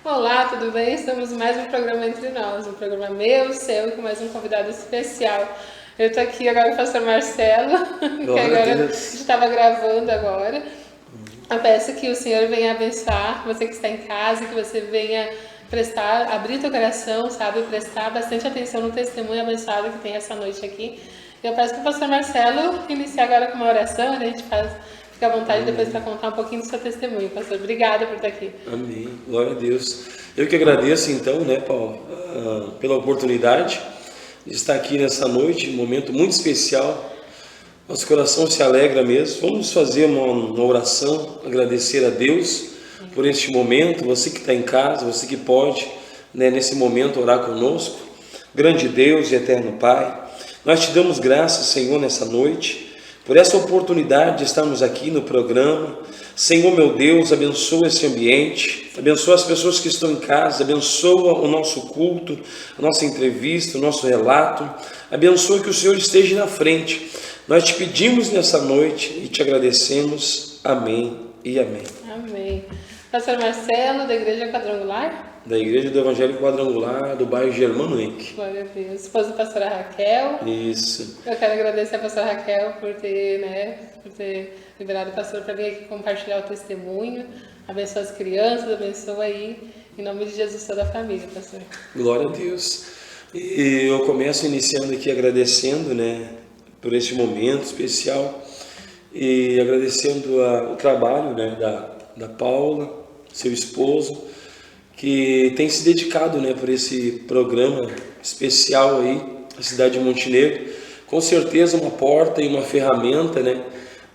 Olá, tudo bem? Estamos em mais um programa Entre Nós, um programa meu, seu, com mais um convidado especial. Eu estou aqui agora com o pastor Marcelo, que Glória a agora a gente Deus. estava gravando agora. Eu peço que o Senhor venha abençoar você que está em casa, que você venha abrir teu coração, sabe? Prestar bastante atenção no testemunho abençoado que tem essa noite aqui. Eu peço que o pastor Marcelo inicie agora com uma oração, né? A gente fica à vontade depois para contar um pouquinho do seu testemunho. Pastor, obrigada por estar aqui. Amém. Glória a Deus. Eu que agradeço então, né, Paulo, pela oportunidade de estar aqui nessa noite, um momento muito especial. Nosso coração se alegra mesmo. Vamos fazer uma oração, agradecer a Deus por este momento. Você que está em casa, você que pode, né, nesse momento orar conosco. Grande Deus e eterno Pai, nós te damos graças, Senhor, nessa noite, por essa oportunidade de estarmos aqui no programa. Senhor, meu Deus, abençoa esse ambiente, abençoa as pessoas que estão em casa, abençoa o nosso culto, a nossa entrevista, o nosso relato, abençoa que o Senhor esteja na frente. Nós te pedimos nessa noite e te agradecemos. Amém e amém. Amém. Pastor Marcelo, da Igreja Quadrangular? Da Igreja do Evangelho Quadrangular, do bairro Germano Henrique. Glória a Deus. Esposa da pastora Raquel. Isso. Eu quero agradecer a pastora Raquel por ter liberado o pastor para vir aqui compartilhar o testemunho. Abençoa as crianças, abençoa aí, em nome de Jesus, toda a família, pastor. Glória a Deus. E eu começo iniciando aqui agradecendo, né, por este momento especial e agradecendo o trabalho, né, da Paula, seu esposo, que tem se dedicado, né, por esse programa especial aí, a cidade de Montenegro. Com certeza uma porta e uma ferramenta, né,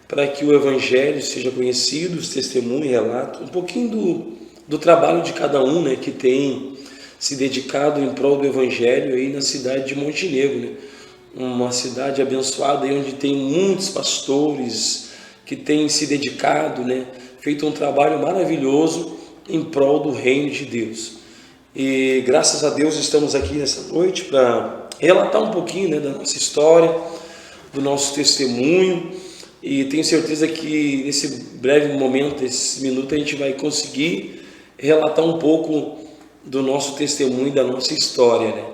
para que o Evangelho seja conhecido, os testemunhos, relatos, um pouquinho do trabalho de cada um, né, que tem se dedicado em prol do Evangelho aí na cidade de Montenegro, né, uma cidade abençoada aí onde tem muitos pastores que têm se dedicado, né, feito um trabalho maravilhoso em prol do reino de Deus. E graças a Deus estamos aqui nessa noite para relatar um pouquinho, né, da nossa história, do nosso testemunho, e tenho certeza que nesse breve momento, esse minuto, a gente vai conseguir relatar um pouco do nosso testemunho, da nossa história, né?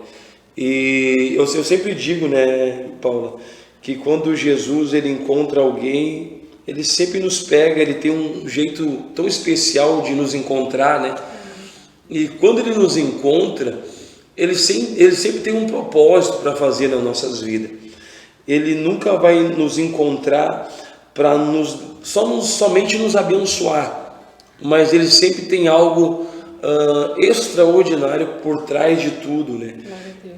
E eu sempre digo, né, Paula, que quando Jesus ele encontra alguém, ele sempre nos pega, ele tem um jeito tão especial de nos encontrar, né? E quando ele nos encontra, ele sempre tem um propósito para fazer nas nossas vidas. Ele nunca vai nos encontrar para somente nos abençoar, mas ele sempre tem algo extraordinário por trás de tudo, né?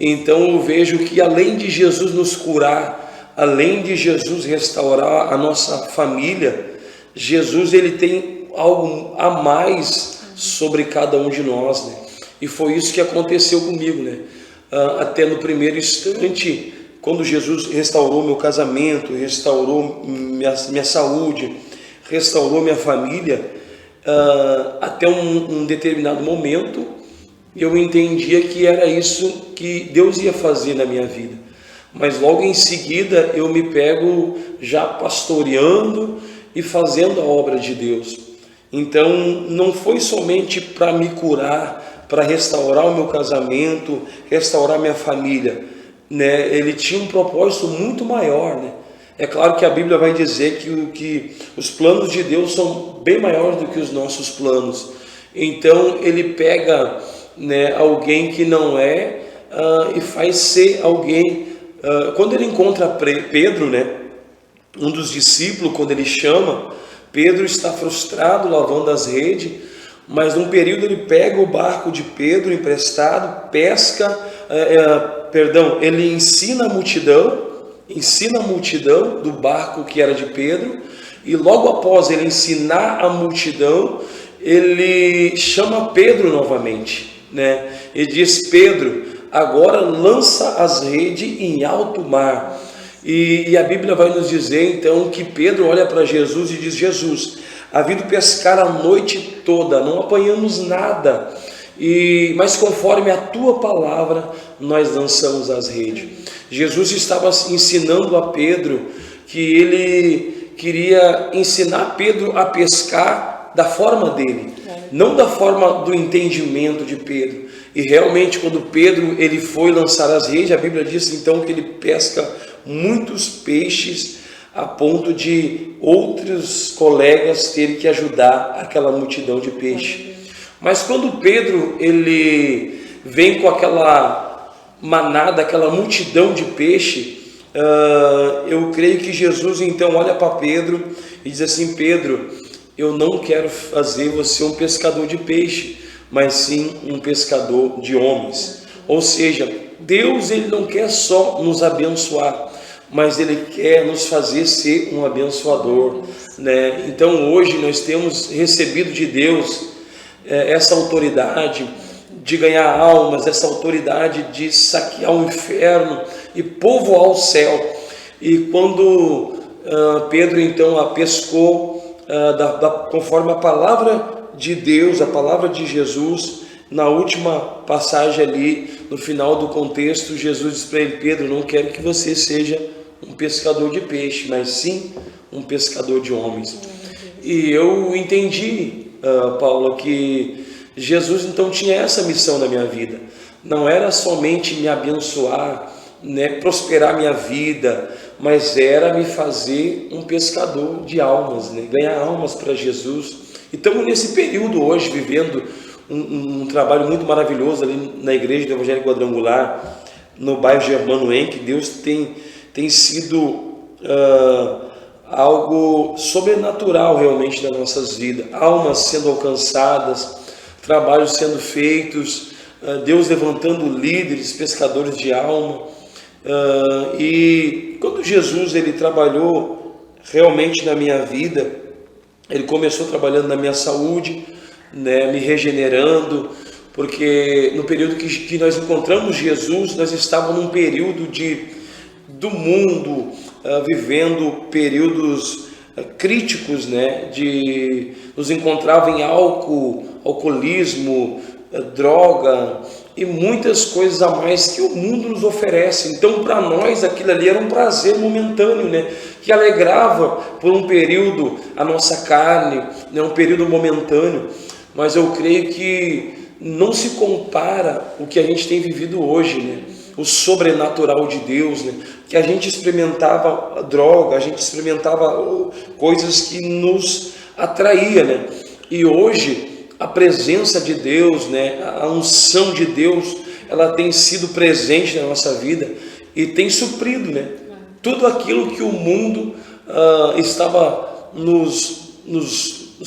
Então eu vejo que além de Jesus nos curar, além de Jesus restaurar a nossa família, Jesus ele tem algo a mais sobre cada um de nós, né? E foi isso que aconteceu comigo, né? Até no primeiro instante, quando Jesus restaurou meu casamento, restaurou minha saúde, restaurou minha família, até um determinado momento eu entendia que era isso que Deus ia fazer na minha vida. Mas logo em seguida eu me pego já pastoreando e fazendo a obra de Deus. Então não foi somente para me curar, para restaurar o meu casamento, restaurar minha família, né? Ele tinha um propósito muito maior, né? É claro que a Bíblia vai dizer que os planos de Deus são bem maiores do que os nossos planos. Então ele pega, né, alguém que não é e faz ser alguém. Quando ele encontra Pedro, né, um dos discípulos, quando ele chama, Pedro está frustrado lavando as redes, mas num período ele pega o barco de Pedro emprestado, ele ensina a multidão do barco que era de Pedro, e logo após ele ensinar a multidão, ele chama Pedro novamente, né? Ele diz: Pedro, agora lança as redes em alto mar. E a Bíblia vai nos dizer então que Pedro olha para Jesus e diz: Jesus, havido pescar a noite toda, não apanhamos nada, mas conforme a tua palavra nós lançamos as redes. Jesus estava ensinando a Pedro que ele queria ensinar Pedro a pescar da forma dele. não da forma do entendimento de Pedro. E realmente, quando Pedro ele foi lançar as redes, a Bíblia diz então que ele pesca muitos peixes a ponto de outros colegas terem que ajudar aquela multidão de peixe. Mas quando Pedro ele vem com aquela manada, aquela multidão de peixe, eu creio que Jesus então olha para Pedro e diz assim: Pedro, eu não quero fazer você um pescador de peixe, mas sim um pescador de homens. Ou seja, Deus ele não quer só nos abençoar, mas Ele quer nos fazer ser um abençoador, né? Então hoje nós temos recebido de Deus essa autoridade de ganhar almas, essa autoridade de saquear o inferno e povoar o céu. E quando Pedro então a pescou conforme a palavra de Deus, a palavra de Jesus, na última passagem ali, no final do contexto, Jesus diz para ele: Pedro, não quero que você seja um pescador de peixe, mas sim um pescador de homens. E eu entendi, Paulo, que Jesus então tinha essa missão na minha vida. Não era somente me abençoar, né, prosperar minha vida, mas era me fazer um pescador de almas, né, ganhar almas para Jesus. E estamos nesse período hoje, vivendo um trabalho muito maravilhoso ali na igreja do Evangelho Quadrangular, no bairro Germano que Deus tem sido algo sobrenatural realmente nas nossas vidas, almas sendo alcançadas, trabalhos sendo feitos, Deus levantando líderes, pescadores de alma. E quando Jesus ele trabalhou realmente na minha vida, ele começou trabalhando na minha saúde, né, me regenerando, porque no período que nós encontramos Jesus, nós estávamos num período do mundo vivendo períodos críticos, né, nos encontrava em alcoolismo, droga e muitas coisas a mais que o mundo nos oferece. Então para nós aquilo ali era um prazer momentâneo, né, que alegrava por um período a nossa carne, né, um período momentâneo. Mas eu creio que não se compara o que a gente tem vivido hoje, né? O sobrenatural de Deus, né? Que a gente experimentava droga, a gente experimentava coisas que nos atraía, né? E hoje a presença de Deus, né? A unção de Deus, ela tem sido presente na nossa vida e tem suprido, né? Tudo aquilo que o mundo estava nos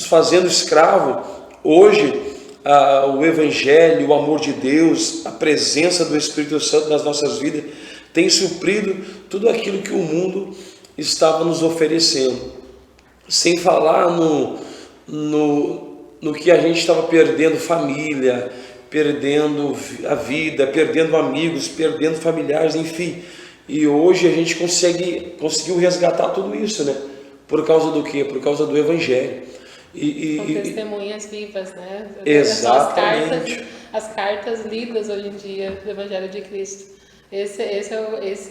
fazendo escravo. Hoje, o Evangelho, o amor de Deus, a presença do Espírito Santo nas nossas vidas tem suprido tudo aquilo que o mundo estava nos oferecendo. Sem falar no que a gente estava perdendo família, perdendo a vida, perdendo amigos, perdendo familiares, enfim. E hoje a gente conseguiu resgatar tudo isso, né? Por causa do quê? Por causa do Evangelho. São testemunhas vivas, né? Exatamente. As cartas lidas hoje em dia do Evangelho de Cristo. Esse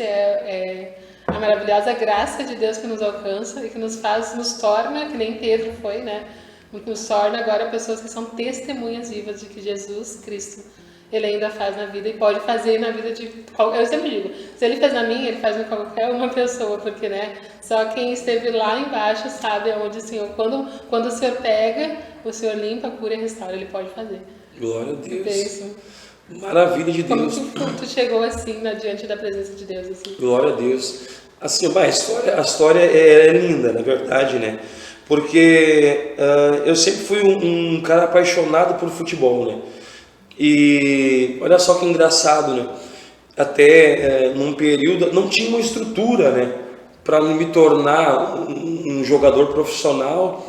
é a maravilhosa graça de Deus que nos alcança e que nos torna, que nem Pedro foi, né? Nos torna agora pessoas que são testemunhas vivas de que Jesus Cristo, Ele ainda faz na vida e pode fazer na vida de qualquer. Eu sempre digo, se Ele fez na minha, Ele faz em qualquer uma pessoa, porque, né, só quem esteve lá embaixo sabe aonde o Senhor, quando o Senhor pega, o Senhor limpa, cura e restaura, Ele pode fazer. Glória a Deus. Isso. Maravilha de Deus. Como tu chegou assim, diante da presença de Deus? Assim? Glória a Deus. Assim, a história é linda, na verdade, né? Porque eu sempre fui um cara apaixonado por futebol, né? E olha só que engraçado, né? Até num período não tinha uma estrutura, né, para me tornar um jogador profissional,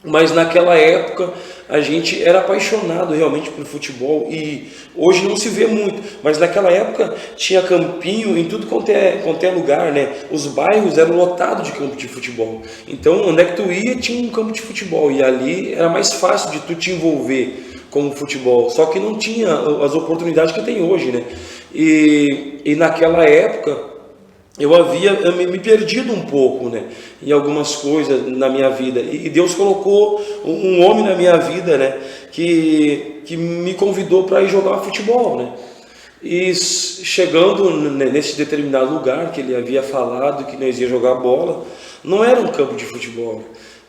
mas naquela época a gente era apaixonado realmente por futebol e hoje não se vê muito, mas naquela época tinha campinho em tudo quanto é lugar, né? Os bairros eram lotados de campo de futebol, então onde é que tu ia tinha um campo de futebol e ali era mais fácil de tu te envolver com o futebol, só que não tinha as oportunidades que tem hoje, né? E naquela época eu havia me perdido um pouco, né, em algumas coisas na minha vida, e Deus colocou um homem na minha vida, né, que me convidou para ir jogar futebol, né? E chegando nesse determinado lugar que ele havia falado que nós ia jogar bola, não era um campo de futebol,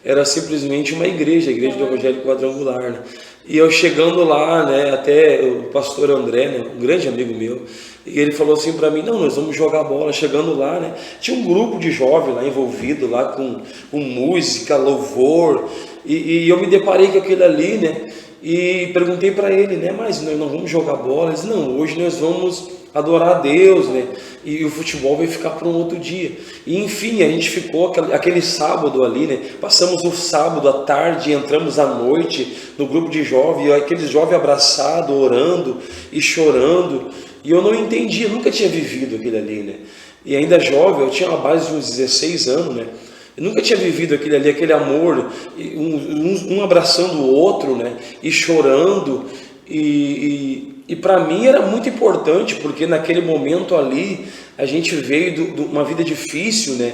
era simplesmente uma igreja, a igreja do Evangelho Quadrangular, né? E eu chegando lá, né, até o pastor André, né, um grande amigo meu, e ele falou assim para mim, não, nós vamos jogar bola. Chegando lá, né, tinha um grupo de jovens lá envolvido lá com música, louvor, e eu me deparei com aquele ali, né, e perguntei para ele, né, mas nós não vamos jogar bola? Ele disse, não, hoje nós vamos adorar a Deus, né, e o futebol vai ficar para um outro dia. E enfim, a gente ficou aquele sábado ali, né, passamos o sábado à tarde, entramos à noite no grupo de jovens, e aqueles jovens abraçados, orando e chorando, e eu não entendia, nunca tinha vivido aquilo ali, né, e ainda jovem, eu tinha uma base de uns 16 anos, né, eu nunca tinha vivido aquele ali, aquele amor, um abraçando o outro, né, e chorando, e para mim era muito importante, porque naquele momento ali, a gente veio de uma vida difícil, né,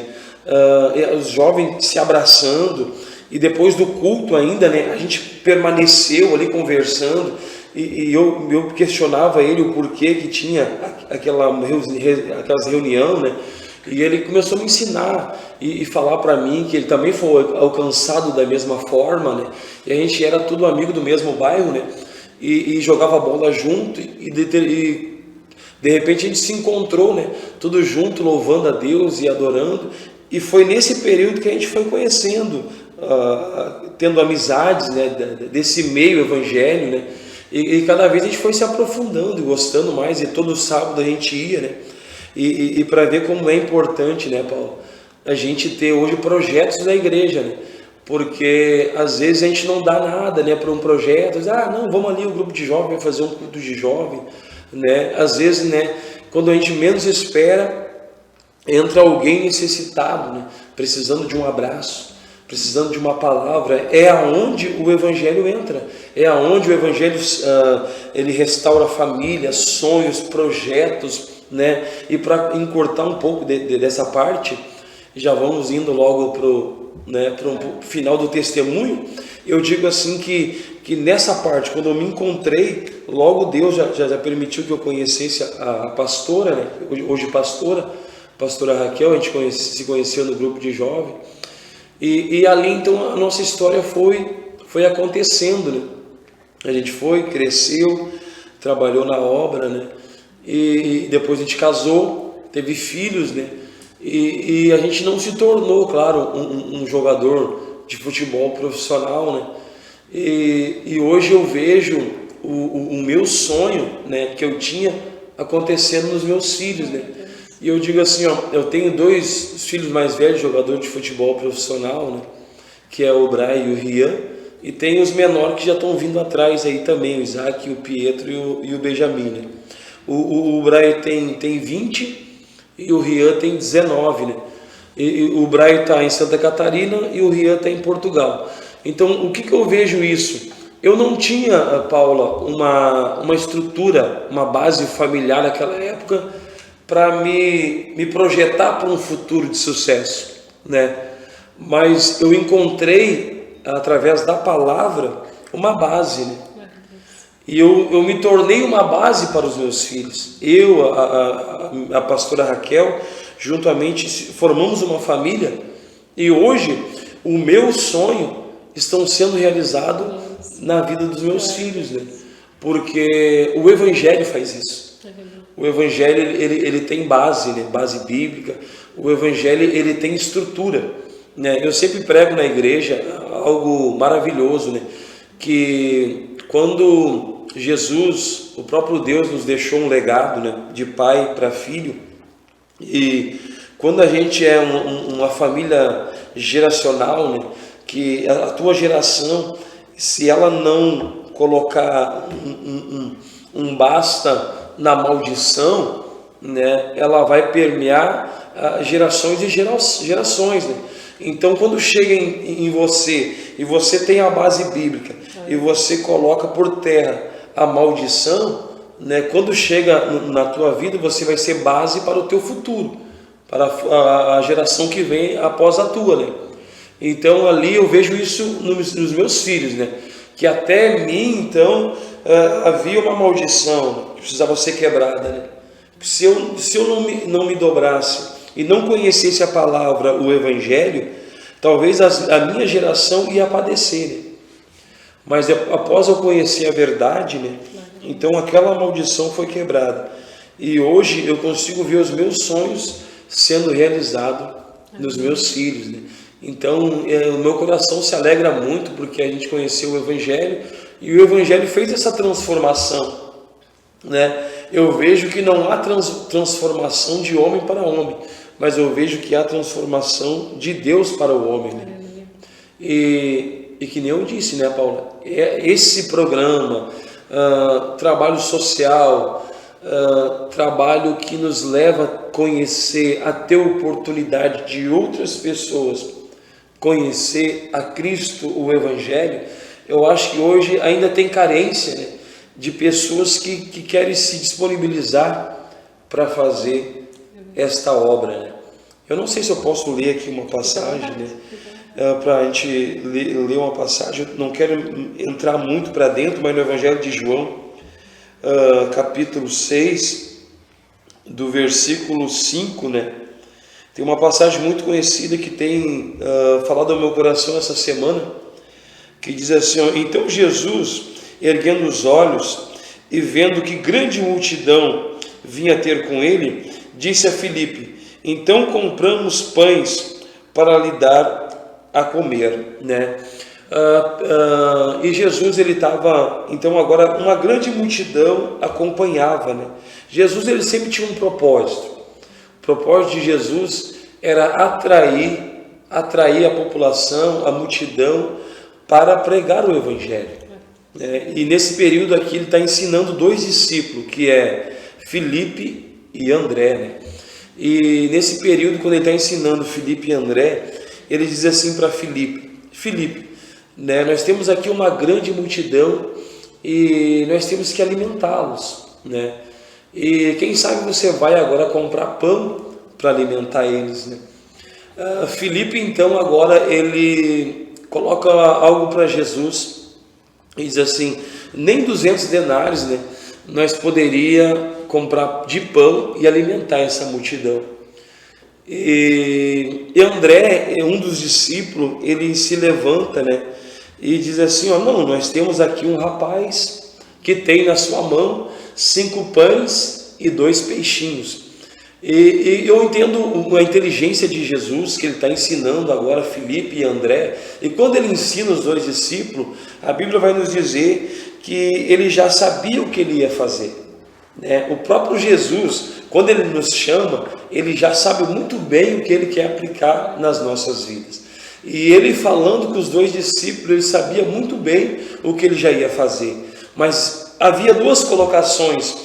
os jovens se abraçando, e depois do culto ainda, né, a gente permaneceu ali conversando, e eu questionava ele o porquê que tinha aquelas reuniões, né, e ele começou a me ensinar e falar para mim que ele também foi alcançado da mesma forma, né, e a gente era tudo amigo do mesmo bairro, né, e jogava bola junto, e de repente a gente se encontrou, né, tudo junto, louvando a Deus e adorando, e foi nesse período que a gente foi conhecendo, tendo amizades, né, desse meio evangélico, né, e cada vez a gente foi se aprofundando, gostando mais, e todo sábado a gente ia, né, e para ver como é importante, né, Paulo, a gente ter hoje projetos na igreja, né, porque às vezes a gente não dá nada, né, para um projeto, não, vamos ali, o grupo de jovens vai fazer um culto de jovem, né, às vezes, né, quando a gente menos espera, entra alguém necessitado, né, precisando de um abraço, precisando de uma palavra, é aonde o Evangelho entra, é aonde o Evangelho ele restaura a família, sonhos, projetos, né, e para encurtar um pouco dessa parte, já vamos indo logo para o final do testemunho, eu digo assim que nessa parte, quando eu me encontrei, logo Deus já permitiu que eu conhecesse a pastora, né, hoje pastora Raquel, a gente se conheceu no grupo de jovens, e ali então a nossa história foi acontecendo, né? A gente cresceu, trabalhou na obra, né? E depois a gente casou, teve filhos, né? E a gente não se tornou, claro, um jogador de futebol profissional, né? E hoje eu vejo o meu sonho, né, que eu tinha acontecendo nos meus filhos, né? E eu digo assim, eu tenho 2 filhos mais velhos, jogadores de futebol profissional, né, que é o Brian e o Rian, e tem os menores que já estão vindo atrás aí também, o Isaac, o Pietro e o Benjamin, né? O Brian tem 20 e o Rian tem 19, né? E o Brian está em Santa Catarina e o Rian está em Portugal. Então, o que eu vejo isso? Eu não tinha, Paula, uma estrutura, uma base familiar naquela época, para me projetar para um futuro de sucesso, né? Mas eu encontrei, através da palavra, uma base, né? E eu me tornei uma base para os meus filhos. Eu, a pastora Raquel, juntamente formamos uma família, e hoje o meu sonho estão sendo realizado na vida dos meus filhos, né? Porque o Evangelho faz isso. O Evangelho ele tem base, né? Base bíblica. O Evangelho ele tem estrutura, né? Eu sempre prego na igreja algo maravilhoso, né? Que quando Jesus, o próprio Deus, nos deixou um legado, né? De pai para filho, e quando a gente é uma família geracional, né? Que a tua geração, se ela não colocar um basta na maldição, né, ela vai permear gerações e gerações, né? Então, quando chega em você, e você tem a base bíblica, e você coloca por terra a maldição, né, quando chega na tua vida, você vai ser base para o teu futuro, para a geração que vem após a tua, né? Então, ali eu vejo isso nos meus filhos, né? que até mim, então, havia uma maldição que precisava ser quebrada, né? Se eu não me dobrasse e não conhecesse a palavra, o Evangelho, talvez a minha geração ia padecer, né? Mas após eu conhecer a verdade, né, então aquela maldição foi quebrada. E hoje eu consigo ver os meus sonhos sendo realizados nos meus filhos, né? Então o meu coração se alegra muito porque a gente conheceu o Evangelho e o Evangelho fez essa transformação, né? Eu vejo que não há transformação de homem para homem, mas eu vejo que há transformação de Deus para o homem, né? E que nem eu disse, né, Paula? Esse programa, trabalho social, trabalho que nos leva a conhecer, a ter oportunidade de outras pessoas conhecer a Cristo, o Evangelho, eu acho que hoje ainda tem carência, né, de pessoas que querem se disponibilizar para fazer esta obra, né? Eu não sei se eu posso ler aqui uma passagem, né? Para a gente ler uma passagem, eu não quero entrar muito para dentro, mas no Evangelho de João, capítulo 6, do versículo 5, né? Tem uma passagem muito conhecida que tem falado ao meu coração essa semana, que diz assim, ó, então Jesus, erguendo os olhos e vendo que grande multidão vinha ter com ele, disse a Filipe, então compramos pães para lhe dar a comer, né? E Jesus, ele estava, então agora uma grande multidão acompanhava, né? Jesus, ele sempre tinha um propósito. O propósito de Jesus era atrair a população, a multidão para pregar o Evangelho, né? E nesse período aqui ele está ensinando dois discípulos, que é Filipe e André, né? E nesse período, quando ele está ensinando Filipe e André, ele diz assim para Filipe, né, nós temos aqui uma grande multidão e nós temos que alimentá-los, né? E quem sabe você vai agora comprar pão para alimentar eles, né? Filipe, então, agora ele coloca algo para Jesus e diz assim, nem 200 denários, né, nós poderia comprar de pão e alimentar essa multidão. E André, um dos discípulos, ele se levanta, né, e diz assim, ó, não, nós temos aqui um rapaz que tem na sua mão 5 pães e 2 peixinhos. E eu entendo a inteligência de Jesus, que ele está ensinando agora Filipe e André, e quando ele ensina os dois discípulos, a Bíblia vai nos dizer que ele já sabia o que ele ia fazer, né? O próprio Jesus, quando ele nos chama, ele já sabe muito bem o que ele quer aplicar nas nossas vidas. E ele falando com os dois discípulos, ele sabia muito bem o que ele já ia fazer. Mas havia duas colocações.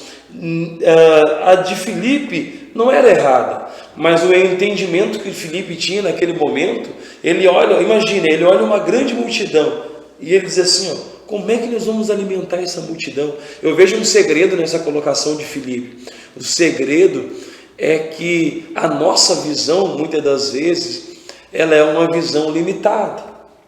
A de Filipe não era errada, mas o entendimento que Filipe tinha naquele momento, ele olha, imagina, ele olha uma grande multidão e ele diz assim, ó, como é que nós vamos alimentar essa multidão? Eu vejo um segredo nessa colocação de Filipe. O segredo é que a nossa visão, muitas das vezes, ela é uma visão limitada,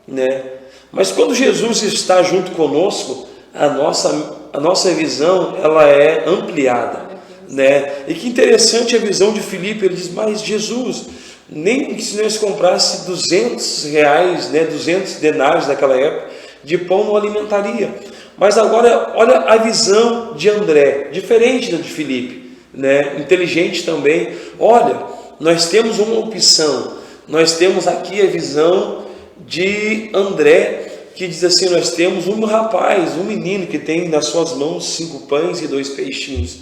né? Mas quando Jesus está junto conosco, a nossa visão, ela é ampliada, né? E que interessante a visão de Filipe, ele diz, mas Jesus, nem se nós comprássemos 200 reais, né, 200 denários naquela época, de pão não alimentaria. Mas agora, olha a visão de André, diferente da de Filipe, né? Inteligente também. Olha, nós temos uma opção, nós temos aqui a visão de André, que diz assim, nós temos um rapaz, um menino que tem nas suas mãos 5 pães e 2 peixinhos.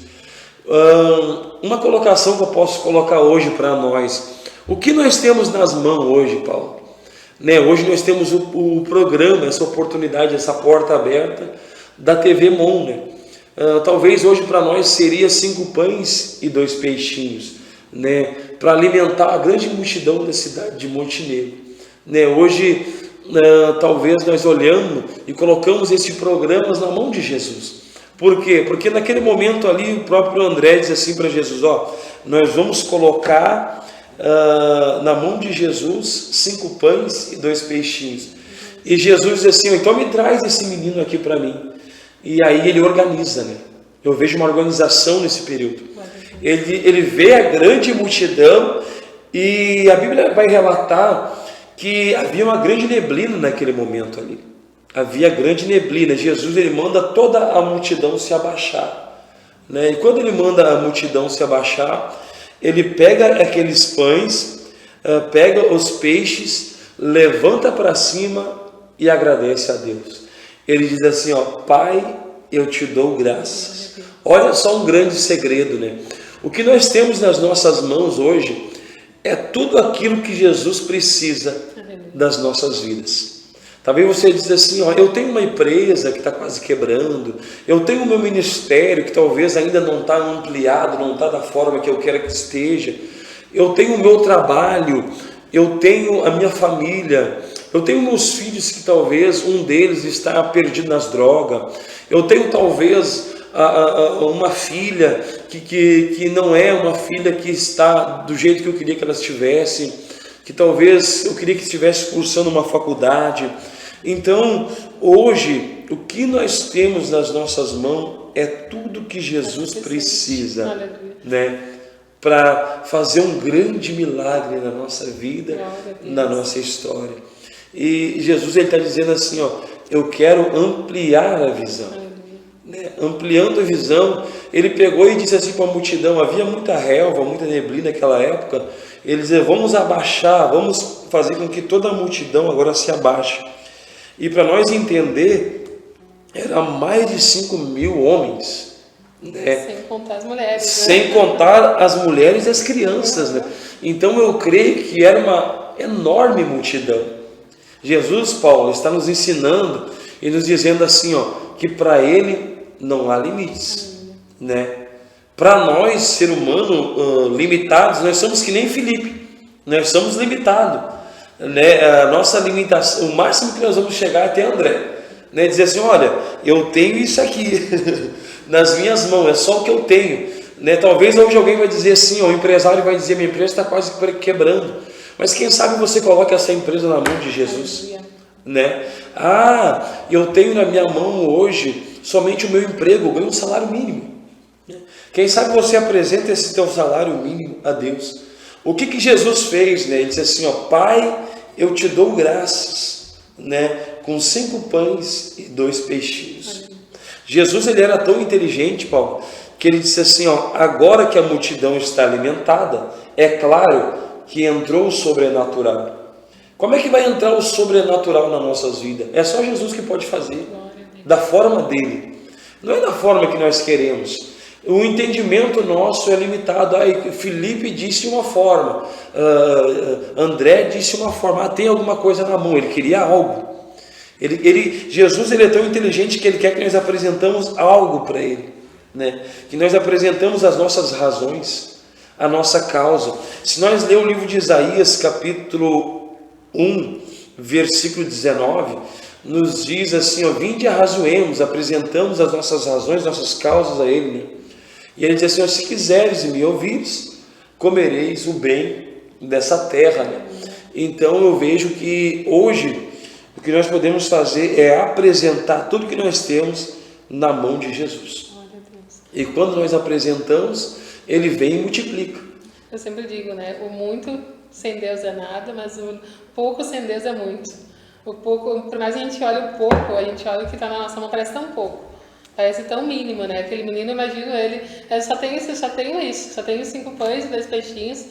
Uma colocação que eu posso colocar hoje para nós, o que nós temos nas mãos hoje, Paulo? Né? Hoje nós temos o programa, essa oportunidade, essa porta aberta da TV Mon, né? Talvez hoje para nós seria 5 pães e 2 peixinhos, né? Para alimentar a grande multidão da cidade de Montenegro, né? Hoje talvez nós olhamos e colocamos esses programas na mão de Jesus. Por quê? Porque naquele momento ali o próprio André diz assim para Jesus, ó, nós vamos colocar na mão de Jesus 5 pães e 2 peixinhos. E Jesus diz assim, então me traz esse menino aqui para mim. E aí ele organiza, né? Eu vejo uma organização nesse período. Ele vê a grande multidão e a Bíblia vai relatar que havia uma grande neblina naquele momento ali. Havia grande neblina. Jesus ele manda toda a multidão se abaixar, né? E quando ele manda a multidão se abaixar, ele pega aqueles pães, pega os peixes, levanta para cima e agradece a Deus. Ele diz assim, ó, Pai, eu te dou graças. Olha só um grande segredo, né? O que nós temos nas nossas mãos hoje é tudo aquilo que Jesus precisa das nossas vidas. Talvez você diz assim, ó, eu tenho uma empresa que está quase quebrando, eu tenho o meu ministério que talvez ainda não está ampliado, não está da forma que eu quero que esteja, eu tenho o meu trabalho, eu tenho a minha família, eu tenho meus filhos que talvez um deles está perdido nas drogas, eu tenho talvez uma filha que não é uma filha que está do jeito que eu queria que ela estivesse, que talvez eu queria que estivesse cursando uma faculdade. Então, hoje, o que nós temos nas nossas mãos é tudo que Jesus precisa, né, para fazer um grande milagre na nossa vida, na nossa história. E Jesus está dizendo assim, ó, eu quero ampliar a visão, né? Ampliando a visão, ele pegou e disse assim para a multidão, havia muita relva, muita neblina naquela época, ele dizia, vamos abaixar, vamos fazer com que toda a multidão agora se abaixe. E para nós entender, era mais de 5.000 homens, né? Sem contar as mulheres, né? Sem contar as mulheres e as crianças, né? Então eu creio que era uma enorme multidão. Jesus, Paulo, está nos ensinando e nos dizendo assim, ó, que para ele não há limites, né? Para nós, ser humano, limitados, nós somos que nem Filipe, nós somos limitados, né? A nossa limitação, o máximo que nós vamos chegar é até André, né? Dizer assim, olha, eu tenho isso aqui nas minhas mãos, é só o que eu tenho, né? Talvez hoje alguém vai dizer assim, ó, o empresário vai dizer, minha empresa está quase quebrando, mas quem sabe você coloca essa empresa na mão de Jesus, né? Ah, eu tenho na minha mão hoje somente o meu emprego, eu ganho um salário mínimo. Quem sabe você apresenta esse teu salário mínimo a Deus. O que Jesus fez, né? Ele disse assim, ó, Pai, eu te dou graças, né? Com 5 pães e 2 peixinhos. Jesus, ele era tão inteligente, Paulo, que ele disse assim, ó, agora que a multidão está alimentada, é claro que entrou o sobrenatural. Como é que vai entrar o sobrenatural nas nossas vidas? É só Jesus que pode fazer, da forma dele. Não é da forma que nós queremos. O entendimento nosso é limitado. Aí Filipe disse uma forma, André disse uma forma. Tem alguma coisa na mão, ele queria algo. Jesus ele é tão inteligente que ele quer que nós apresentamos algo para ele, né? Que nós apresentamos as nossas razões, a nossa causa. Se nós ler o livro de Isaías, capítulo 1, versículo 19, nos diz assim, ó, vinde e arrazoemos, apresentamos as nossas razões, nossas causas a ele, né? E ele diz assim, ó, se quiseres e me ouvires, comereis o bem dessa terra, né? Então eu vejo que hoje o que nós podemos fazer é apresentar tudo que nós temos na mão de Jesus. E quando nós apresentamos, ele vem e multiplica. Eu sempre digo, né? O muito sem Deus é nada, mas o pouco sem Deus é muito. O pouco, por mais que a gente olhe o pouco, a gente olha o que está na nossa mão, parece tão pouco. Parece tão mínimo, né? Aquele menino, imagino ele, eu só tenho isso, só tenho 5 pães e 2 peixinhos.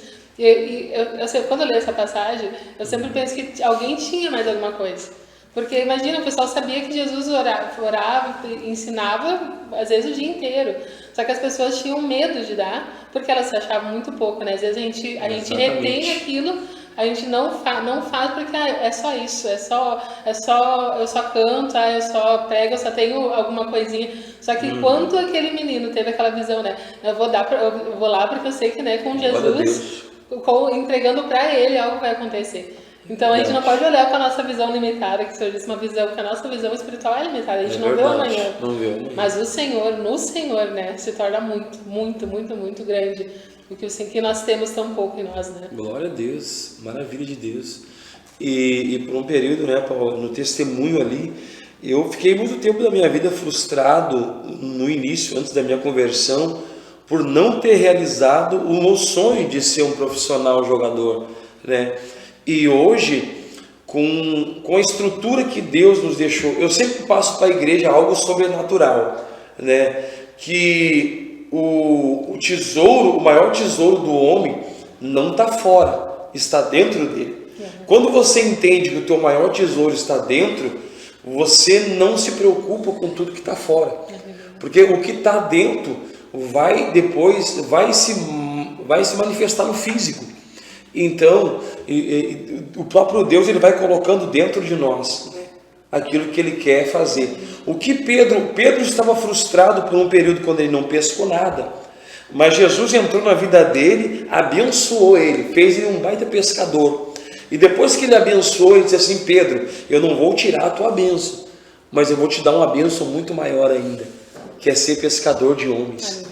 Quando eu leio essa passagem, eu sempre penso que alguém tinha mais alguma coisa. Porque imagina, o pessoal sabia que Jesus orava, ensinava, às vezes o dia inteiro. Só que as pessoas tinham medo de dar, porque elas se achavam muito pouco, né? Às vezes a gente retém aquilo, a gente não faz porque é só isso, eu só canto, eu só prego, eu só tenho alguma coisinha. Só que quando aquele menino teve aquela visão, né? Eu vou lá porque eu sei que, né, com Jesus, entregando para ele, algo vai acontecer. Então a gente não pode olhar com a nossa visão limitada, que o Senhor disse uma visão, que a nossa visão espiritual é limitada, a gente não vê o amanhã. Mas o Senhor, no Senhor, né, se torna muito, muito, muito, muito grande. O que nós temos tão pouco em nós, né? Glória a Deus, maravilha de Deus. E por um período, né, Paulo, no testemunho ali, eu fiquei muito tempo da minha vida frustrado no início, antes da minha conversão, por não ter realizado o meu sonho de ser um profissional jogador, né? E hoje, com a estrutura que Deus nos deixou, eu sempre passo para a igreja algo sobrenatural, né? Que o tesouro, o maior tesouro do homem não está fora, está dentro dele. Quando você entende que o teu maior tesouro está dentro, você não se preocupa com tudo que está fora, porque o que está dentro vai se manifestar no físico. Então, o próprio Deus, ele vai colocando dentro de nós, né, aquilo que ele quer fazer. O que Pedro estava frustrado por um período quando ele não pescou nada, mas Jesus entrou na vida dele, abençoou ele, fez ele um baita pescador. E depois que ele abençoou, ele disse assim: Pedro, eu não vou tirar a tua bênção, mas eu vou te dar uma bênção muito maior ainda, que é ser pescador de homens.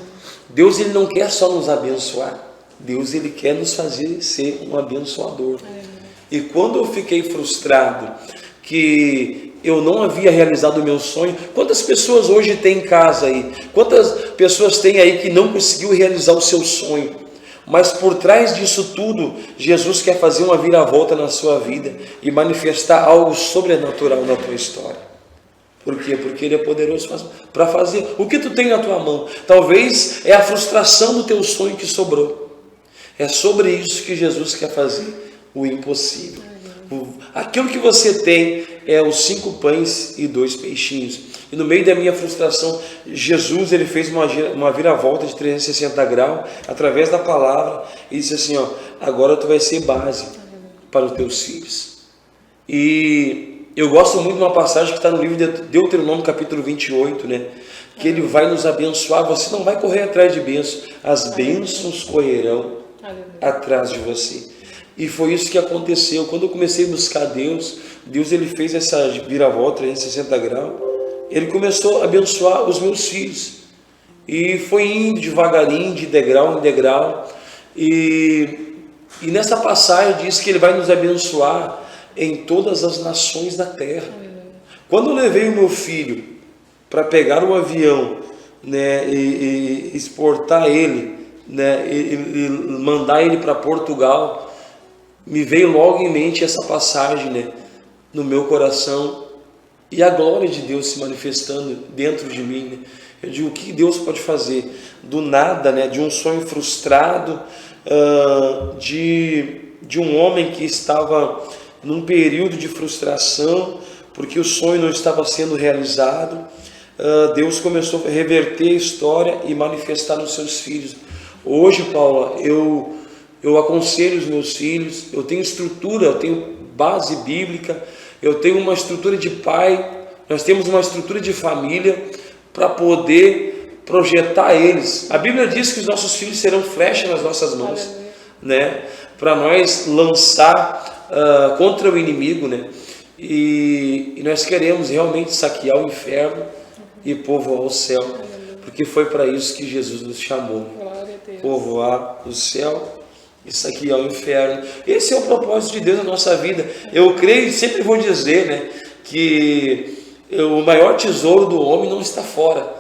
Deus, ele não quer só nos abençoar, Deus, ele quer nos fazer ser um abençoador. E quando eu fiquei frustrado que eu não havia realizado o meu sonho, quantas pessoas hoje tem em casa aí? Quantas pessoas tem aí que não conseguiu realizar o seu sonho? Mas por trás disso tudo, Jesus quer fazer uma viravolta na sua vida e manifestar algo sobrenatural na tua história. Por quê? Porque ele é poderoso para fazer. O que tu tem na tua mão? Talvez é a frustração do teu sonho que sobrou. É sobre isso que Jesus quer fazer o impossível. Aquilo que você tem é os 5 pães e 2 peixinhos. E no meio da minha frustração, Jesus, ele fez uma viravolta de 360 graus através da palavra e disse assim: ó, agora tu vai ser base para os teus filhos. E eu gosto muito de uma passagem que está no livro de Deuteronômio capítulo 28, né? Que ele vai nos abençoar. Você não vai correr atrás de bênçãos, as bênçãos correrão atrás de você. E foi isso que aconteceu. Quando eu comecei a buscar Deus, ele fez essa viravolta em 60 graus. Ele começou a abençoar os meus filhos. E foi indo devagarinho, de degrau em degrau. E nessa passagem diz que ele vai nos abençoar em todas as nações da terra. Quando eu levei o meu filho para pegar o avião, né, e exportar ele, né, e mandar ele para Portugal, me veio logo em mente essa passagem, né, no meu coração, e a glória de Deus se manifestando dentro de mim, né? Eu digo, o que Deus pode fazer do nada, né, de um sonho frustrado, de um homem que estava num período de frustração, porque o sonho não estava sendo realizado. Deus começou a reverter a história e manifestar nos seus filhos. Hoje, Paula, eu aconselho os meus filhos, eu tenho estrutura, eu tenho base bíblica, eu tenho uma estrutura de pai, nós temos uma estrutura de família para poder projetar eles. A Bíblia diz que os nossos filhos serão flecha nas nossas mãos, né? Para nós lançar contra o inimigo, né? E nós queremos realmente saquear o inferno e povoar o céu, porque foi para isso que Jesus nos chamou, povoar o céu e saquear o inferno. Esse é o propósito de Deus na nossa vida. Eu creio e sempre vou dizer, né, que o maior tesouro do homem não está fora,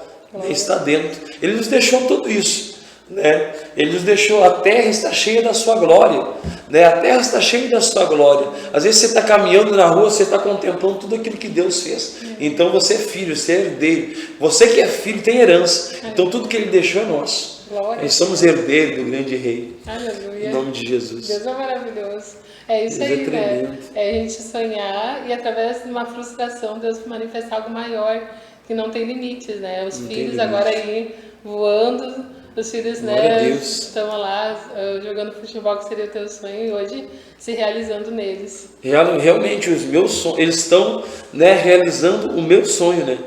está dentro. Ele nos deixou tudo isso, né? Ele nos deixou, a terra está cheia da sua glória, né? A terra está cheia da sua glória. Às vezes você está caminhando na rua, você está contemplando tudo aquilo que Deus fez. Então você é filho, você é herdeiro. Você que é filho tem herança. Então tudo que ele deixou é nosso. Nós somos herdeiros do grande rei. Aleluia. Em nome de Jesus. Deus é maravilhoso. É isso Deus aí, é né? É a gente sonhar e através de uma frustração Deus manifestar algo maior que não tem limites, né? Os filhos agora aí voando, os filhos, né, estão lá jogando futebol, que seria o teu sonho, e hoje se realizando neles. Realmente os meus sonhos, eles estão, né, realizando o meu sonho, né?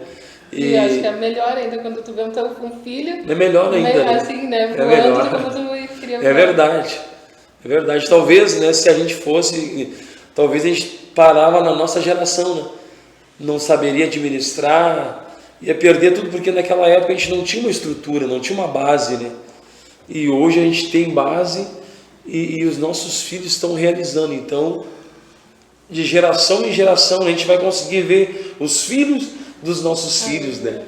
E acho que é melhor ainda quando tu vê um filho. É melhor ainda, né? Assim, né? É melhor. Como tu queria. É verdade. É verdade. Talvez, né, se a gente fosse, talvez a gente parava na nossa geração, né? Não saberia administrar, ia perder tudo, porque naquela época a gente não tinha uma estrutura, não tinha uma base, né? E hoje a gente tem base e os nossos filhos estão realizando. Então, de geração em geração, a gente vai conseguir ver os filhos dos nossos filhos, né?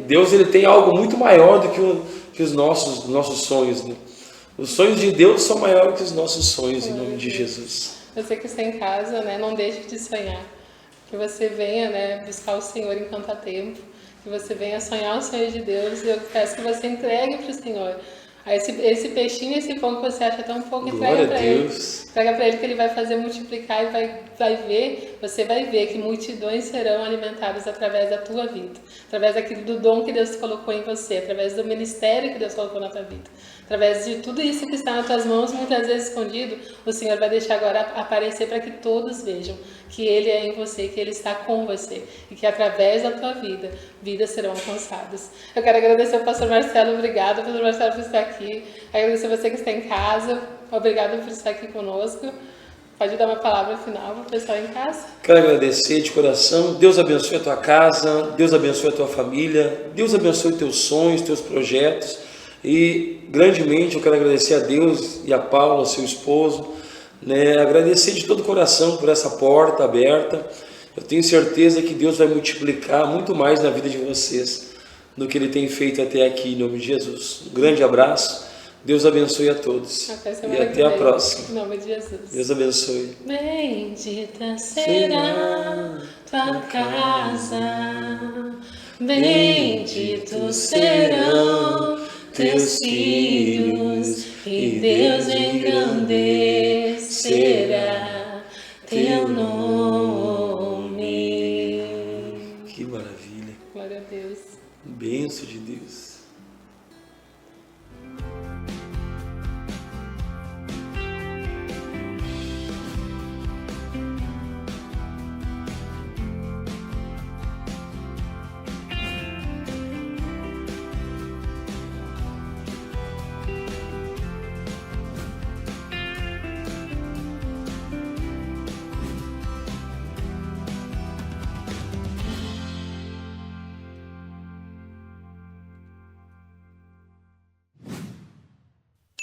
Deus, ele tem algo muito maior do que os nossos sonhos, né? Os sonhos de Deus são maiores que os nossos sonhos, em nome de Jesus. Você que está em casa, né, não deixe de sonhar. Que você venha, né, buscar o Senhor enquanto há tempo. Que você venha sonhar os sonhos de Deus. E eu peço que você entregue para o Senhor. Esse peixinho, esse pão que você acha tão pouco, entrega para Ele. Entrega para Ele que Ele vai fazer multiplicar e vai ver, você vai ver que multidões serão alimentadas através da tua vida. Através do dom que Deus colocou em você, através do ministério que Deus colocou na tua vida. Através de tudo isso que está nas tuas mãos, muitas vezes escondido, o Senhor vai deixar agora aparecer para que todos vejam que Ele é em você, que Ele está com você e que através da tua vida, vidas serão alcançadas. Eu quero agradecer ao pastor Marcelo, obrigado, pastor Marcelo, por estar aqui. Agradecer a você que está em casa, obrigado por estar aqui conosco. Pode dar uma palavra final para o pessoal em casa? Quero agradecer de coração. Deus abençoe a tua casa, Deus abençoe a tua família, Deus abençoe teus sonhos, teus projetos. E grandemente eu quero agradecer a Deus e a Paula, seu esposo, né? Agradecer de todo o coração por essa porta aberta. Eu tenho certeza que Deus vai multiplicar muito mais na vida de vocês do que Ele tem feito até aqui, em nome de Jesus. Um grande abraço, Deus abençoe a todos e até a próxima. Em nome de Jesus. Deus abençoe. Bendita será tua casa, benditos serão teus filhos, e Deus engrandecerá teu nome. Que maravilha. Glória a Deus. Bênção de Deus.